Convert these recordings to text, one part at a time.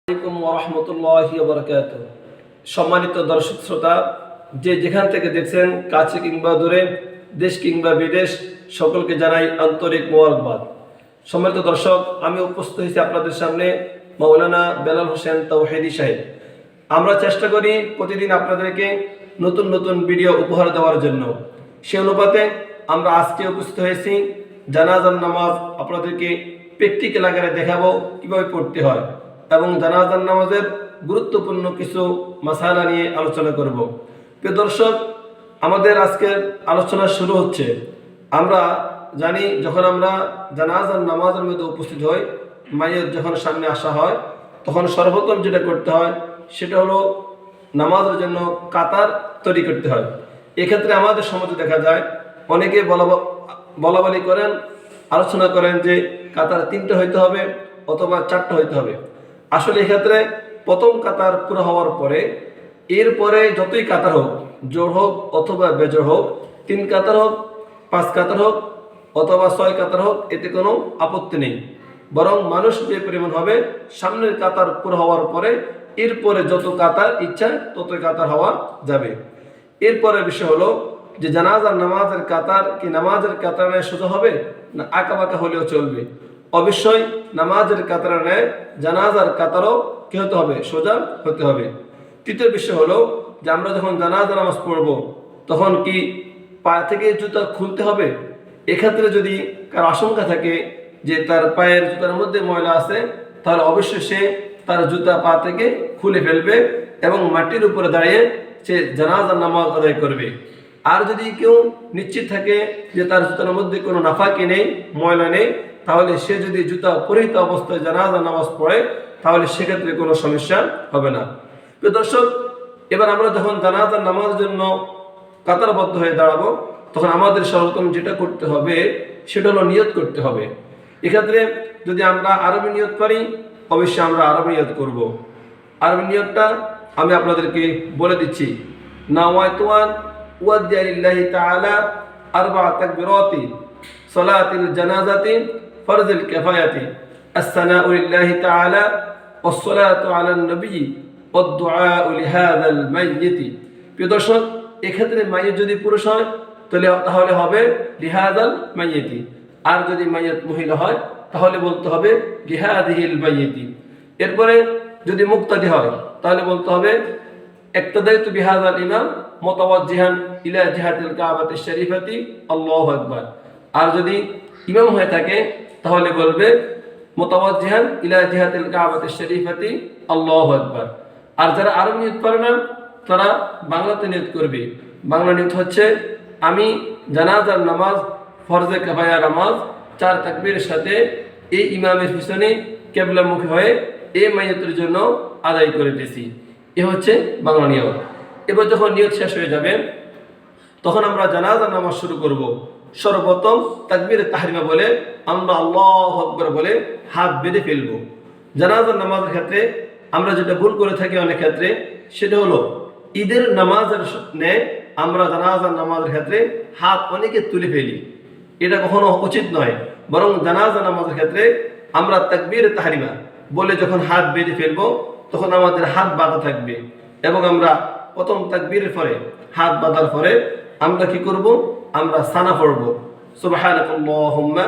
আসসালামু আলাইকুম ওয়া রাহমাতুল্লাহি ওয়া বারাকাতুহু। সম্মানিত দর্শক শ্রোতা, যে যেখান থেকে দেখছেন, কাছে কিংবা দূরে, দেশ কিংবা বিদেশ, সকলকে জানাই আন্তরিক মোবারকবাদ। সম্মানিত দর্শক, আমি উপস্থিত হয়েছি আপনাদের সামনে মাওলানা বেলাল হোসেন তাওহীদি সাহেব। আমরা চেষ্টা করি প্রতিদিন আপনাদেরকে নতুন নতুন ভিডিও উপহার দেওয়ার জন্য। সে অনুপাতে আমরা আজকে উপস্থিত হয়েছি জানাজার নামাজ আপনাদেরকে প্র্যাকটিক্যাল আকারে দেখাবো কিভাবে পড়তে হয় এবং জানাজার নামাজের গুরুত্বপূর্ণ কিছু মাসালা নিয়ে আলোচনা করব। প্রিয় দর্শক, আমাদের আজকের আলোচনা শুরু হচ্ছে। আমরা জানি যখন আমরা জানাজার নামাজের মধ্যে উপস্থিত হই, মাইয়ত যখন সামনে আসা হয়, তখন সর্বপ্রথম যেটা করতে হয় সেটা হলো নামাজের জন্য কাতার তৈরি করতে হয়। এক্ষেত্রে আমাদের সমাজে দেখা যায় অনেকে বলাবলি করেন, আলোচনা করেন যে কাতার 3টা হইতে হবে অথবা 4টা হইতে হবে। আসলে এক্ষেত্রে প্রথম কাতার পুরো হওয়ার পরে এরপরে যতই কাতার হোক, জোর হোক অথবা বেজোর হোক, 3 কাতার হোক, 5 কাতার হোক অথবা 6 কাতার হোক, এতে কোনো আপত্তি নেই। বরং মানুষ যে পরিমাণ হবে, সামনের কাতার পুরো হওয়ার পরে এরপরে যত কাতার ইচ্ছা তত কাতার হওয়া যাবে। এরপরে বিষয় হলো যে জানাজার নামাজের কাতার কি নামাজের কাতারে সোজা হবে না আঁকা বাঁকা হলেও চলবে? অবশ্যই নামাজের কাতারে নেয় জানাজার কাতারও কি হতে হবে? সোজা হতে হবে। তৃতীয় বিষয় হলো যে আমরা যখন জানাজা নামাজ পড়ব তখন কি পা থেকে জুতা খুলতে হবে? এক্ষেত্রে যদি কার আশঙ্কা থাকে যে তার পায়ের জুতার মধ্যে ময়লা আছে, তাহলে অবশ্যই সে তার জুতা পা থেকে খুলে ফেলবে এবং মাটির উপরে দাঁড়িয়ে সে জানাজার নামাজ আদায় করবে। আর যদি কেউ নিশ্চিত থাকে যে তার জুতার মধ্যে কোনো নাফাকি নেই, ময়লা নেই, তাহলে সে যদি জুতা পরিহিত অবস্থায় জানাজা নামাজ পড়ে তাহলে সেক্ষেত্রে কোনো সমস্যা হবে না। প্রিয় দর্শক, এবার আমরা যখন জানাজার নামাজের জন্য কাতারবদ্ধ হয়ে দাঁড়াবো তখন আমাদের সর্বপ্রথম যেটা করতে হবে সেটা হলো নিয়ত করতে হবে। এক্ষেত্রে যদি আমরা আরবি নিয়ত পারি অবশ্যই আমরা আরবি নিয়ত করব। আরবি নিয়তটা আমি আপনাদেরকে বলে দিচ্ছি। নাওয়াইতু আন উয়াদ্দিয়া লিল্লাহি তাআলা আরবা তাকবীরাতি সালাতিল জানাজাতি ফরজুল কিফায়াতি আসসানাউ লিল্লাহি তাআলা ওয়াসসালাতু আলান নবী ওয়াদ-দুআউ লিহাযাল মাইয়িতি। প্রিয় দর্শক, এক্ষেত্রে মাইয়িত যদি পুরুষ হয় তাহলে হবে লিহাযাল মাইয়িতি, আর যদি মাইয়িত মহিলা হয় তাহলে বলতে হবে লিহাযিহিল মাইয়িতি। এরপরে যদি মুক্তাদি হয় তাহলে বলতে হবে ইক্তাদাইতু বিহাযাল ইমাম মুতাওয়াজ্জিহান ইলা জিহাতিল কাবাতিশ শরীফাতি আল্লাহু আকবার। আর যদি ইমাম হয়ে থাকে তাহলে বলবে মুতাওয়াজ্জিহান ইলা জিহাতিল কাবাতিশ শরীফাতি আল্লাহু আকবার। আর যারা আরবি নিয়ত পারে না তারা বাংলাতে নিয়ত করবে। বাংলা নিয়ত হচ্ছে আমি জানাজার নামাজ ফরজে কিফায়া নামাজ 4 তাকবীরের সাথে এই ইমামের পিছনে কিবলামুখী হয়ে এই মাইয়তের জন্য আদায় করে দিয়েছি। এ হচ্ছে বাংলা নিয়ত। এবার যখন নিয়ত শেষ হয়ে যাবে তখন আমরা জানাজার নামাজ শুরু করব। সর্বপ্রথম তাকবীরে তাহরিমা বলে আমরা আল্লাহু আকবার বলে হাত বেঁধে ফেলব। জানাজার নামাজের ক্ষেত্রে আমরা যেটা ভুল করে থাকি অনেক ক্ষেত্রে সেটা হলো ঈদের নামাজের ন্যায় আমরা জানাজার নামাজের ক্ষেত্রে হাত অনেকে তুলে ফেলি। এটা কখনো উচিত নয়। বরং জানাজা নামাজের ক্ষেত্রে আমরা তাকবীরে তাহরিমা বলে যখন হাত বেঁধে ফেলবো তখন আমাদের হাত বাঁধা থাকবে এবং আমরা প্রথম তাকবীরের পরে হাত বাঁধার পরে আমরা কি করব? আমরা সানা পড়ব। সুবহানাকাল্লাহুম্মা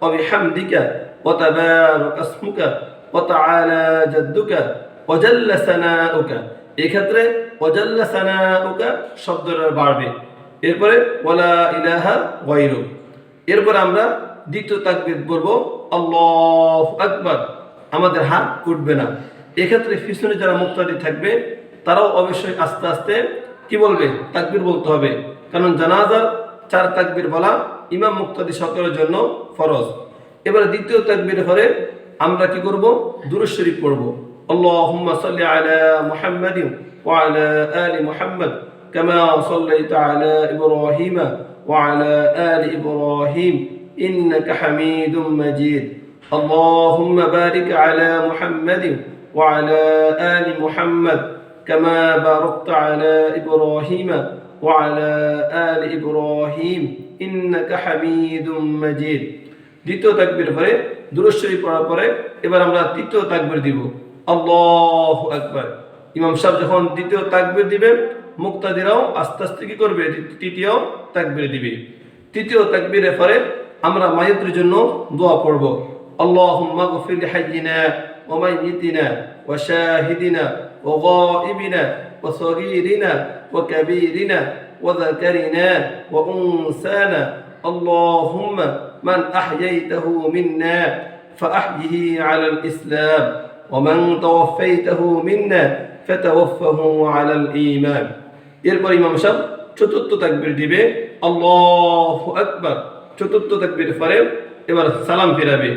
ওয়া বিহামদিকা ওয়া তাবারাকা ইসমুকা ওয়া তাআলা জাদ্দুকা ওয়া জাল্লা সানাউকা। এই ক্ষেত্রে ওয়া জাল্লা সানাউকা শব্দটা বাড়বে। এরপরে ওয়ালা ইলাহা গায়রুক। এরপর আমরা দ্বিতীয় তাকবীর বলব আল্লাহু আকবার। আমাদের হাত উঠবে না। এক্ষেত্রে পিছনে যারা মুক্তাদি থাকবে তারাও অবশ্যই আস্তে আস্তে কি বলবে? তাকবীর বলতে হবে। কারণ জানাজার 4 তাকবীর বলা ইমাম মুক্তাদি সকলের জন্য ফরজ। এবারে দ্বিতীয় তাকবীর পরে আমরা কি করব? দুরূদ শরীফ পড়ব। আল্লাহুম্মা সাল্লি আলা মুহাম্মাদিন ওয়া আলা আলি মুহাম্মাদ কামা সাল্লাইতা আলা ইব্রাহিমা ওয়া আলা আলি ইব্রাহিম ইন্নাকা হামিদুম মাজিদ। আল্লাহুম্মা বারিক আলা মুহাম্মাদিন ওয়া আলা আলি মুহাম্মাদ কামা বারাকতা আলা ইব্রাহিমা ওয়া আলা আলি ইব্রাহিম ইন্নাকা হামিদুম মাজিদ। দ্বিতীয় তাকবীর পরে দুরূদ শরীফ পড়ার পরে এবার আমরা তৃতীয় তাকবীর দিব। আল্লাহু আকবার। ইমাম সাহেব যখন দ্বিতীয় তাকবীর দিবে, মুক্তাদিরাও আস্তে আস্তে কি করবে, তৃতীয় তাকবীর দিবে। তৃতীয় তাকবীরের পরে আমরা মাইয়িতের জন্য দোয়া পড়ব। আল্লাহুম্মা গফির লিহাইয়িনা ওয়া মাইয়িতিনা ওয়া শাহিদিনা ওয়া গায়িবিনা ওয়া সগীরিনা ওয়া কাবীরিনা ওয়া যাকারিনা ওয়া উনসানা। আল্লাহুম্মা মান আহইয়াইতাহু মিন্না فأحيه على الإسلام ومن توفيته منا فتوفه على الإيمان। এরপর ইমাম সাহেব চতুর্থ তাকবীর দিবে, আল্লাহু আকবার। চতুর্থ তাকবীর পরে এবার সালাম ফিরাবে।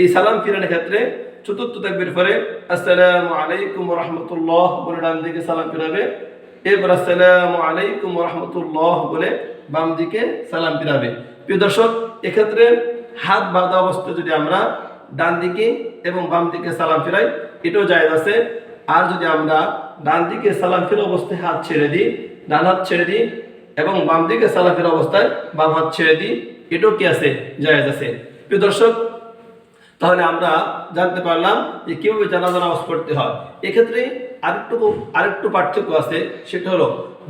এই সালাম ফিরানোর ক্ষেত্রে চতুর্থ তাকবীর পরে আসসালামু আলাইকুম ওয়া রাহমাতুল্লাহ বলে ডান দিকে সালাম ফিরাবে। এরপর আসসালামু আলাইকুম ওয়া রাহমাতুল্লাহ বলে বাম দিকে সালাম ফিরাবে। প্রিয় দর্শক, এক্ষেত্রে হাত বাঁধা অবস্থায় যদি আমরা ডান দিকে এবং বাম দিকে সালাম ফিরাই, এটাও জায়েজ আছে। আর যদি আমরা ডান দিকে সালাম ফিরা অবস্থায় হাত ছেড়ে দিই, ডান হাত ছেড়ে দিই, এবং বাম দিকে সালাম ফিরা অবস্থায় বাম হাত ছেড়ে দিই, এটাও কি আছে, জায়েজ আছে। প্রিয় দর্শক, তাহলে আমরা জানতে পারলাম যে কিভাবে জানাজা নামাজ পড়তে হয়। এক্ষেত্রে আরেকটু পার্থক্য আছে, সেটা হলো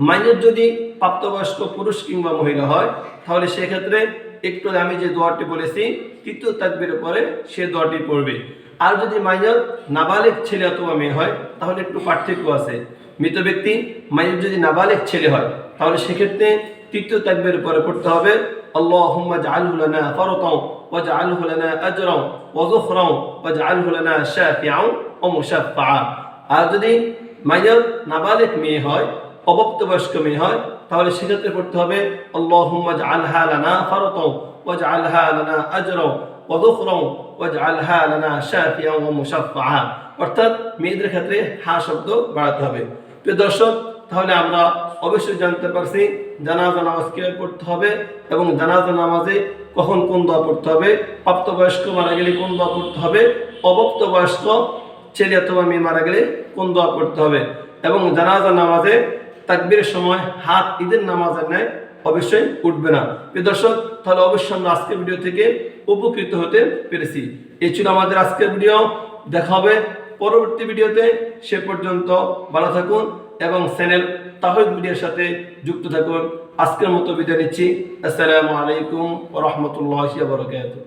মাইয়িত যদি প্রাপ্তবয়স্ক পুরুষ কিংবা মহিলা হয়, তাহলে সেক্ষেত্রে একটু আমি যে দোয়াটি বলেছি তৃতীয় তাকবীরের পরে সে দোয়াটি পড়বে। আর যদি মাইয়িত নাবালেগ ছেলে অথবা মেয়ে হয়, তাহলে একটু পার্থক্য আছে। মৃত ব্যক্তি মাইয়িত যদি নাবালেগ ছেলে হয়, তাহলে সেক্ষেত্রে তৃতীয় তাকবীরের পরে পড়তে হবে আল্লাহুম্মা জাআলহু লানা ফারতাও ওয়াজআলহু লানা আজরাও ওয়া যুখরাও ওয়াজআলহু লানা শাফিআও ওয়া মুশাফফাআ। আর যদি মাইয়িত নাবালেগ মেয়ে হয়, অপ্রাপ্তবয়স্ক মেয়ে হয়, তাহলে সেক্ষেত্রে পড়তে হবে আল্লাহুম্মা জাআলহা লানা ফারতাও ওয়াজআলহা লানা আজরাও ওয়া যুখরাও ওয়াজআলহা লানা শাফিআও ওয়া মুশাফফাআ। অর্থাৎ মেয়েদের ক্ষেত্রে হা শব্দ বাড়াতে হবে। প্রিয় দর্শক, তাহলে আমরা অবশ্যই জানতে পারছি জানাজা নামাজ কিভাবে পড়তে হবে এবং জানাজা নামাজে কখন কোন দোয়া পড়তে হবে, প্রাপ্তবয়স্ক মারা গেলে কোন দোয়া পড়তে হবে, অপ্রাপ্তবয়স্ক ছেলে অথবা মেয়ে মারা গেলে কোন দোয়া পড়তে হবে, এবং জানাজা নামাজে তাকবীরের সময় হাত ঈদের নামাজের ন্যায় অবশ্যই উঠবে না। প্রিয় দর্শক, তাহলে অবশ্যই আমরা আজকের ভিডিও থেকে উপকৃত হতে পেরেছি। এই ছিল আমাদের আজকের ভিডিও। দেখা হবে পরবর্তী ভিডিওতে। সে পর্যন্ত ভালো থাকুন এবং চ্যানেল তাওহীদ মিডিয়ার সাথে যুক্ত থাকুন। আজকের মতো বিদায় নিচ্ছি। আসসালামু আলাইকুম ওয়া রাহমাতুল্লাহি ওয়া বারাকাতুহু।